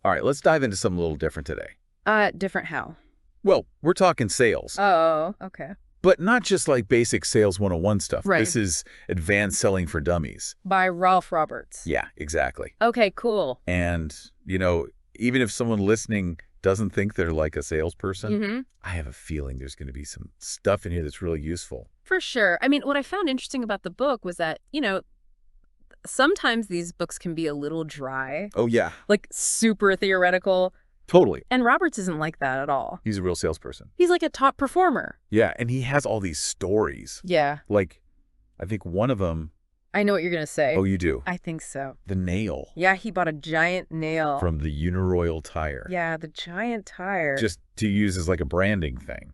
All right, let's dive into something a little different today. Different how? Well, we're talking sales, Oh, okay. but not just like basic sales 101 stuff. Right. This is advanced selling for dummies. By Ralph Roberts. Yeah, exactly. Okay, cool. And, even if someone listening doesn't think they're like a salesperson, I have a feeling there's going to be some stuff in here that's really useful. For sure. I mean, what I found interesting about the book was that, sometimes these books can be a little dry. Oh, yeah. Like super theoretical. Totally. And Roberts isn't like that at all. He's a real salesperson. He's like a top performer. Yeah, and he has all these stories. Yeah. Like, I think one of them... I know what you're going to say. Oh, you do? I think so. The nail. Yeah, he bought a giant nail. From the Uniroyal tire. Yeah, the giant tire. Just to use as like a branding thing.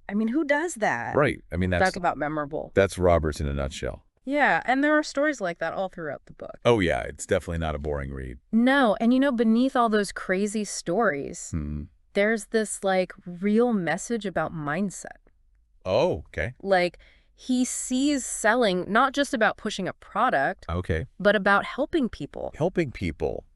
I mean, who does that? Right. I mean, Talk about memorable. That's Roberts in a nutshell. Yeah, and there are stories like that all throughout the book. Oh, yeah. It's definitely not a boring read. No, and beneath all those crazy stories, there's this, real message about mindset. Oh, okay. He sees selling not just about pushing a product, okay, but about helping people. Helping people.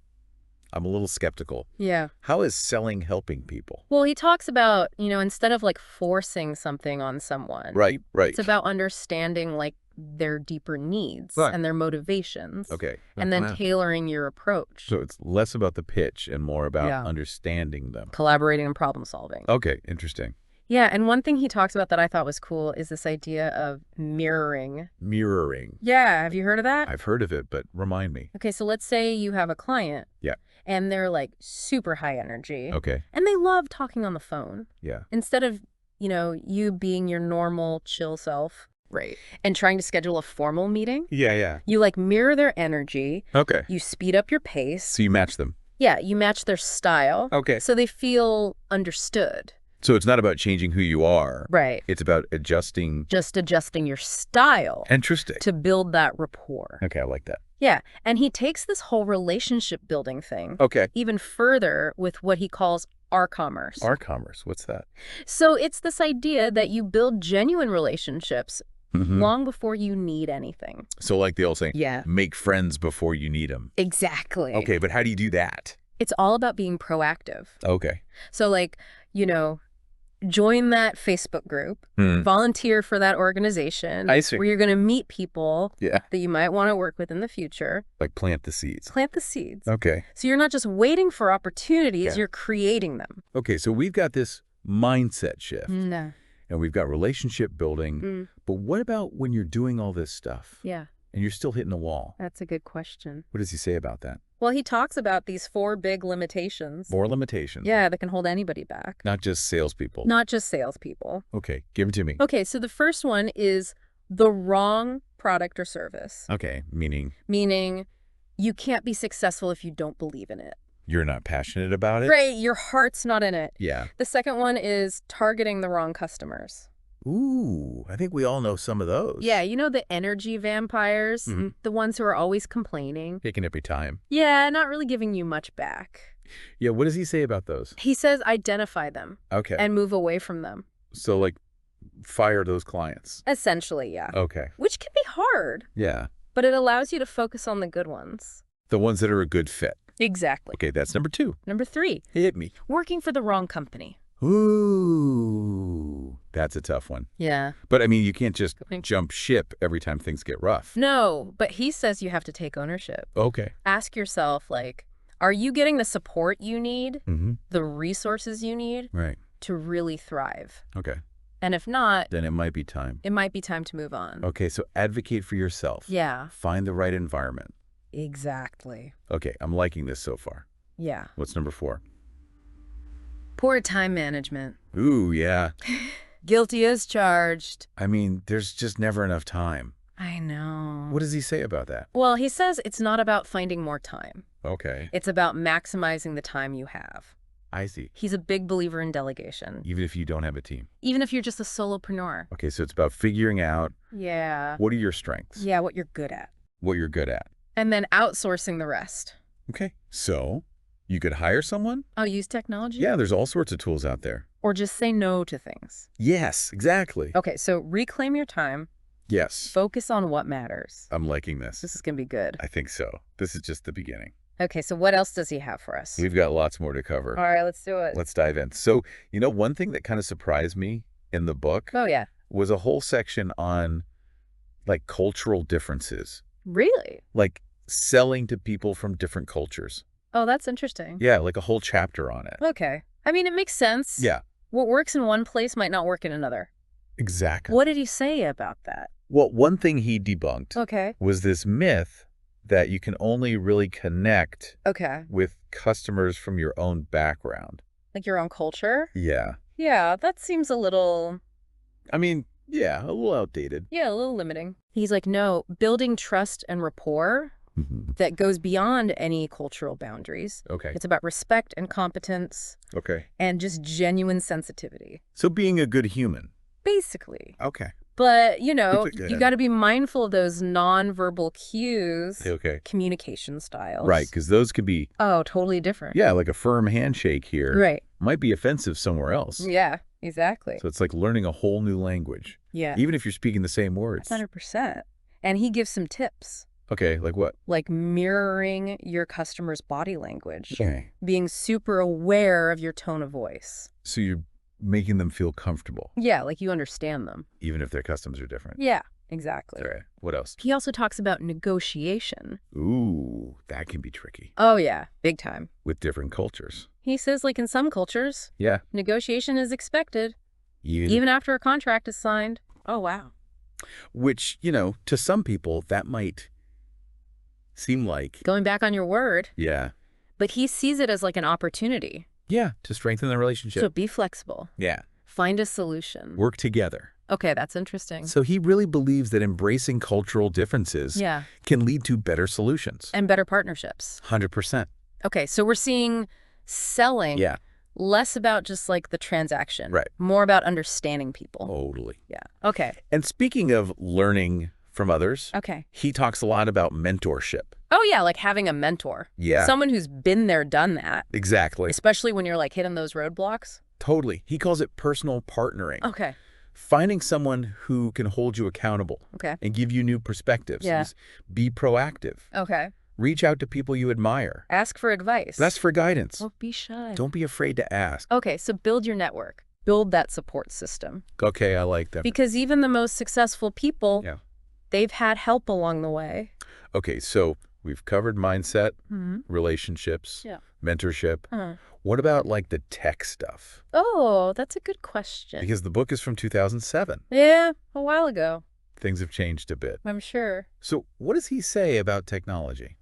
I'm a little skeptical. Yeah. How is selling helping people? Well, he talks about, instead of forcing something on someone. Right. It's about understanding their deeper needs and their motivations. Okay. And then tailoring your approach. So it's less about the pitch and more about understanding them. Collaborating and problem solving. Okay. Interesting. Yeah, and one thing he talks about that I thought was cool is this idea of mirroring. Mirroring. Yeah, have you heard of that? I've heard of it, but remind me. Okay, so let's say you have a client. Yeah. And they're super high energy. Okay. And they love talking on the phone. Yeah. Instead of, you being your normal chill self. Right. And trying to schedule a formal meeting. Yeah. You mirror their energy. Okay. You speed up your pace. So you match them. Yeah, you match their style. Okay. So they feel understood. So it's not about changing who you are. Right. It's about adjusting. Just adjusting your style. Interesting. To build that rapport. Okay, I like that. Yeah, and he takes this whole relationship building thing. Okay. Even further with what he calls R-commerce. R-commerce, what's that? So it's this idea that you build genuine relationships long before you need anything. So like the old saying, yeah, make friends before you need them. Exactly. Okay, but how do you do that? It's all about being proactive. Okay. So join that Facebook group, volunteer for that organization. I see. Where you're going to meet people that you might want to work with in the future. Like plant the seeds. Plant the seeds. Okay. So you're not just waiting for opportunities, you're creating them. Okay, so we've got this mindset shift. No. And we've got relationship building. But what about when you're doing all this stuff? Yeah. And you're still hitting the wall? That's a good question. What does he say about that? Well, he talks about these 4 big limitations. 4 limitations? Yeah, that can hold anybody back. Not just salespeople? Not just salespeople. Okay, give it to me. Okay, so the first one is the wrong product or service. Okay, meaning? Meaning you can't be successful if you don't believe in it. You're not passionate about it? Right, your heart's not in it. Yeah. The second one is targeting the wrong customers. Ooh, I think we all know some of those. Yeah, the energy vampires, the ones who are always complaining. Taking every time. Yeah, not really giving you much back. Yeah, what does he say about those? He says identify them. Okay. And move away from them. So, fire those clients. Essentially, yeah. Okay. Which can be hard. Yeah. But it allows you to focus on the good ones. The ones that are a good fit. Exactly. Okay, that's number 2. Number 3. Hit me. Working for the wrong company. Ooh, that's a tough one. Yeah. But, I mean, you can't just jump ship every time things get rough. No, but he says you have to take ownership. Okay. Ask yourself, are you getting the support you need, the resources you need to really thrive? Okay. And if not, then it might be time. It might be time to move on. Okay, so advocate for yourself. Yeah. Find the right environment. Exactly. Okay, I'm liking this so far. Yeah. What's number 4? Poor time management. Ooh, yeah. Guilty as charged. I mean, there's just never enough time. I know. What does he say about that? Well, he says it's not about finding more time. Okay. It's about maximizing the time you have. I see. He's a big believer in delegation. Even if you don't have a team? Even if you're just a solopreneur. Okay, so it's about figuring out what are your strengths? Yeah, what you're good at. What you're good at. And then outsourcing the rest. Okay, so you could hire someone? Oh, use technology? Yeah, there's all sorts of tools out there. Or just say no to things. Yes, exactly. Okay, so reclaim your time. Yes. Focus on what matters. I'm liking this. This is going to be good. I think so. This is just the beginning. Okay, so what else does he have for us? We've got lots more to cover. All right, let's do it. Let's dive in. So, one thing that kind of surprised me in the book Oh, yeah. was a whole section on, like, cultural differences. Really? Like, selling to people from different cultures. Oh, that's interesting. Yeah, like a whole chapter on it. Okay. I mean, it makes sense. Yeah. What works in one place might not work in another. Exactly. What did he say about that? Well, one thing he debunked was this myth that you can only really connect with customers from your own background. Like your own culture? Yeah. Yeah, that seems a little... I mean, yeah, a little outdated. Yeah, a little limiting. He's like, no, building trust and rapport that goes beyond any cultural boundaries. Okay. It's about respect and competence. Okay. And just genuine sensitivity. So being a good human. Basically. Okay. But, you got to be mindful of those nonverbal cues. Okay. Communication styles. Right, because those could be... Oh, totally different. Yeah, like a firm handshake here. Right. Might be offensive somewhere else. Yeah, exactly. So it's like learning a whole new language. Yeah. Even if you're speaking the same words. 100%. And he gives some tips. Okay, like what? Like mirroring your customer's body language. Okay. Being super aware of your tone of voice. So you're making them feel comfortable. Yeah, like you understand them. Even if their customs are different. Yeah, exactly. All right. What else? He also talks about negotiation. Ooh, that can be tricky. Oh, yeah, big time. With different cultures. He says, like in some cultures, negotiation is expected. Even after a contract is signed. Oh, wow. Which, to some people, that might seem like... going back on your word. Yeah. But he sees it as like an opportunity. Yeah, to strengthen the relationship. So be flexible. Yeah. Find a solution. Work together. Okay, that's interesting. So he really believes that embracing cultural differences can lead to better solutions. And better partnerships. 100%. Okay, so we're seeing selling less about just like the transaction. Right. More about understanding people. Totally. Yeah. Okay. And speaking of learning from others, he talks a lot about mentorship. Oh, yeah, like having a mentor. Yeah. Someone who's been there, done that. Exactly. Especially when you're like hitting those roadblocks. Totally. He calls it personal partnering. Okay. Finding someone who can hold you accountable and give you new perspectives. Yeah. Be proactive. Okay. Reach out to people you admire. Ask for advice. That's for guidance. Don't be shy. Don't be afraid to ask. Okay, so build your network. Build that support system. Okay, I like that. Because even the most successful people, they've had help along the way. Okay, so we've covered mindset, relationships, mentorship. What about like the tech stuff? Oh, that's a good question. Because the book is from 2007. Yeah, a while ago. Things have changed a bit. I'm sure. So what does he say about technology?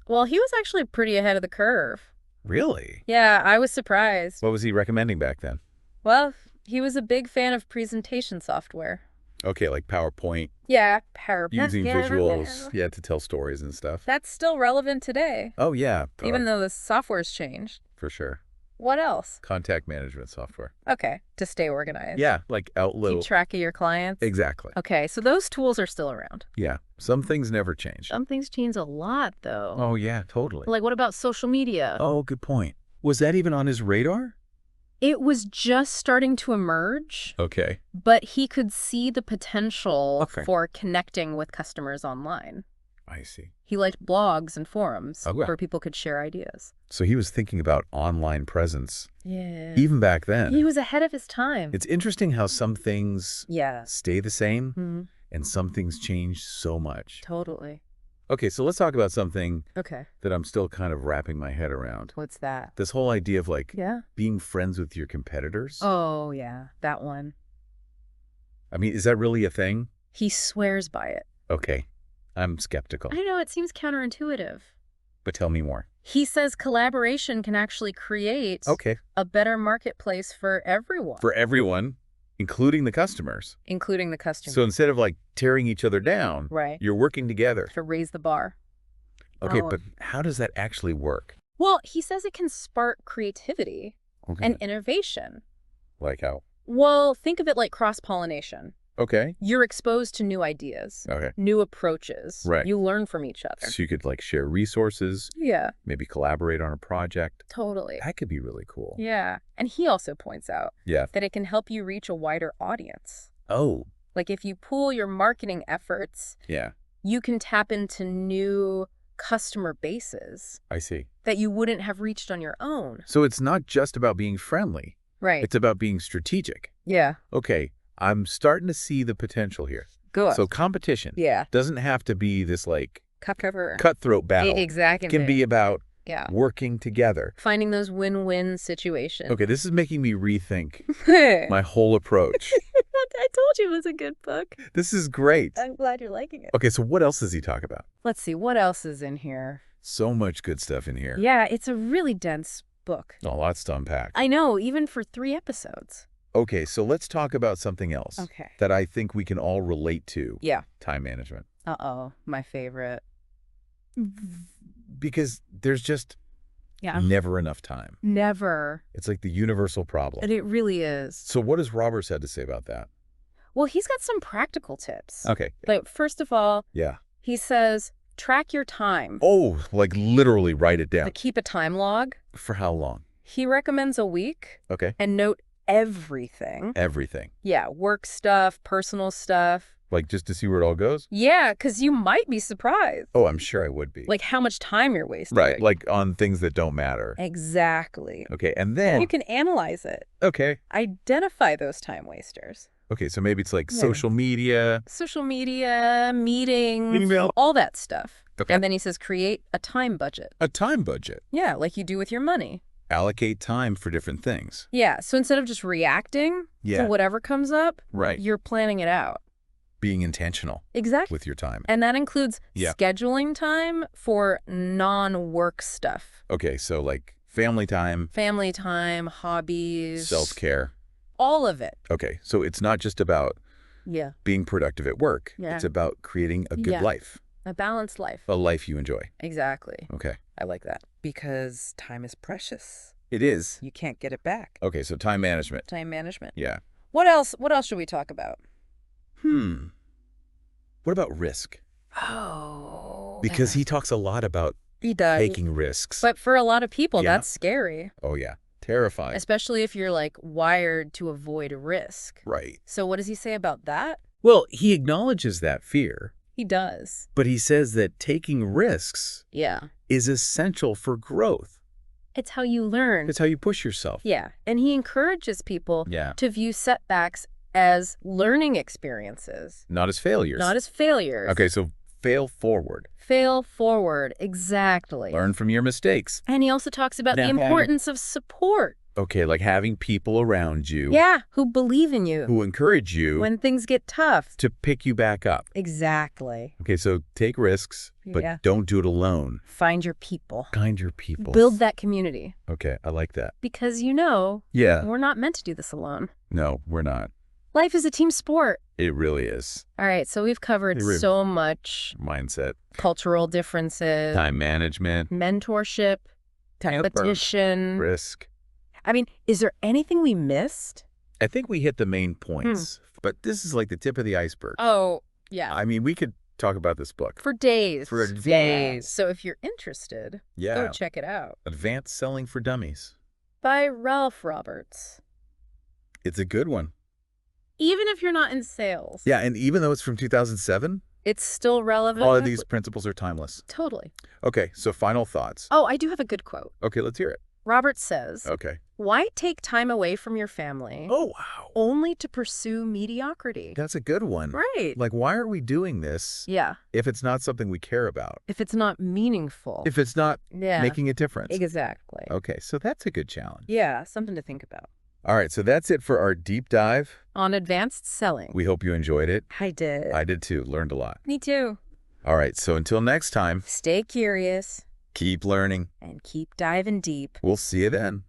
Well, he was actually pretty ahead of the curve. Really? Yeah, I was surprised. What was he recommending back then? Well, he was a big fan of presentation software. Okay, like PowerPoint. Yeah, PowerPoint. Using visuals, to tell stories and stuff. That's still relevant today. Oh, yeah. Even though the software's changed. For sure. What else? Contact management software. Okay, to stay organized. Yeah, like Outlook. Keep track of your clients. Exactly. Okay, so those tools are still around. Yeah, some things never change. Some things change a lot, though. Oh, yeah, totally. Like, what about social media? Oh, good point. Was that even on his radar? It was just starting to emerge. Okay. But he could see the potential for connecting with customers online. I see. He liked blogs and forums where people could share ideas. So he was thinking about online presence. Yeah. Even back then. He was ahead of his time. It's interesting how some things stay the same and some things change so much. Totally. Okay, so let's talk about something that I'm still kind of wrapping my head around. What's that? This whole idea of like being friends with your competitors. Oh, yeah, that one. I mean, is that really a thing? He swears by it. Okay. I'm skeptical. I know, it seems counterintuitive. But tell me more. He says collaboration can actually create a better marketplace for everyone. For everyone, including the customers. Including the customers. So instead of like tearing each other down, you're working together. To raise the bar. Okay, but how does that actually work? Well, he says it can spark creativity and innovation. Like how? Well, think of it like cross-pollination. Okay. You're exposed to new ideas, new approaches. Right. You learn from each other. So you could like share resources. Yeah. Maybe collaborate on a project. Totally. That could be really cool. Yeah. And he also points out that it can help you reach a wider audience. Oh. Like if you pool your marketing efforts, you can tap into new customer bases I see. that you wouldn't have reached on your own. So it's not just about being friendly. Right. It's about being strategic. Yeah. Okay, I'm starting to see the potential here. Good. So competition doesn't have to be this like cutthroat battle. Exactly. It can be about Yeah. working together. Finding those win-win situations. Okay, this is making me rethink my whole approach. I told you it was a good book. This is great. I'm glad you're liking it. Okay, so what else does he talk about? Let's see, what else is in here? So much good stuff in here. Yeah, it's a really dense book. Oh, lots to unpack. I know, even for 3 episodes. Okay, so let's talk about something else that I think we can all relate to. Yeah. Time management. Uh-oh, my favorite. Because there's just never enough time. Never. It's like the universal problem. And it really is. So what does Roberts had to say about that? Well, he's got some practical tips. Okay. Like, first of all, he says, track your time. Oh, like literally write it down. Like keep a time log. For how long? He recommends a week. Okay. And note everything. Everything. Yeah, work stuff, personal stuff. Like just to see where it all goes? Yeah, because you might be surprised. Oh, I'm sure I would be. Like how much time you're wasting. Right, like on things that don't matter. Exactly. Okay, and then... You can analyze it. Okay. Identify those time wasters. Okay, so maybe it's like social media. Social media, meetings, Email. all that stuff. Okay. And then he says create a time budget. A time budget. Yeah, like you do with your money. Allocate time for different things. Yeah, so instead of just reacting to whatever comes up, you're planning it out. Being intentional. Exactly. With your time. And that includes scheduling time for non-work stuff. Okay, so like family time. Family time, hobbies. Self-care. All of it. Okay, so it's not just about being productive at work. Yeah. It's about creating a good life. A balanced life. A life you enjoy. Exactly. Okay. I like that. Because time is precious. It is. You can't get it back. Okay, so time management. Time management. Yeah. What else should we talk about? What about risk? Oh. Because he talks a lot about taking risks. But for a lot of people, that's scary. Oh, yeah. Terrifying. Especially if you're like wired to avoid risk. Right. So what does he say about that? Well, he acknowledges that fear. He does. But he says that taking risks is essential for growth. It's how you learn. It's how you push yourself. Yeah. And he encourages people to view setbacks as learning experiences. Not as failures. Not as failures. Okay, so fail forward. Fail forward. Exactly. Learn from your mistakes. And he also talks about the importance of support. Okay, like having people around you. Yeah, who believe in you. Who encourage you. When things get tough. To pick you back up. Exactly. Okay, so take risks, but don't do it alone. Find your people. Find your people. Build that community. Okay, I like that. Because we're not meant to do this alone. No, we're not. Life is a team sport. It really is. All right, so we've covered so much. Mindset. Cultural differences. Time management. Mentorship. Competition. Risk. I mean, is there anything we missed? I think we hit the main points, but this is like the tip of the iceberg. Oh, yeah. I mean, we could talk about this book. For days. For days. So if you're interested, go check it out. Advanced Selling for Dummies. By Ralph Roberts. It's a good one. Even if you're not in sales. Yeah, and even though it's from 2007, it's still relevant. All of these principles are timeless. Totally. Okay, so final thoughts. Oh, I do have a good quote. Okay, let's hear it. Roberts says, okay, why take time away from your family? Oh, wow. Only to pursue mediocrity. That's a good one. Right. Like, why are we doing this? Yeah. If it's not something we care about. If it's not meaningful. If it's not making a difference. Exactly. Okay, so that's a good challenge. Yeah, something to think about. All right, so that's it for our deep dive. On advanced selling. We hope you enjoyed it. I did. I did too. Learned a lot. Me too. All right, so until next time. Stay curious. Keep learning. And keep diving deep. We'll see you then.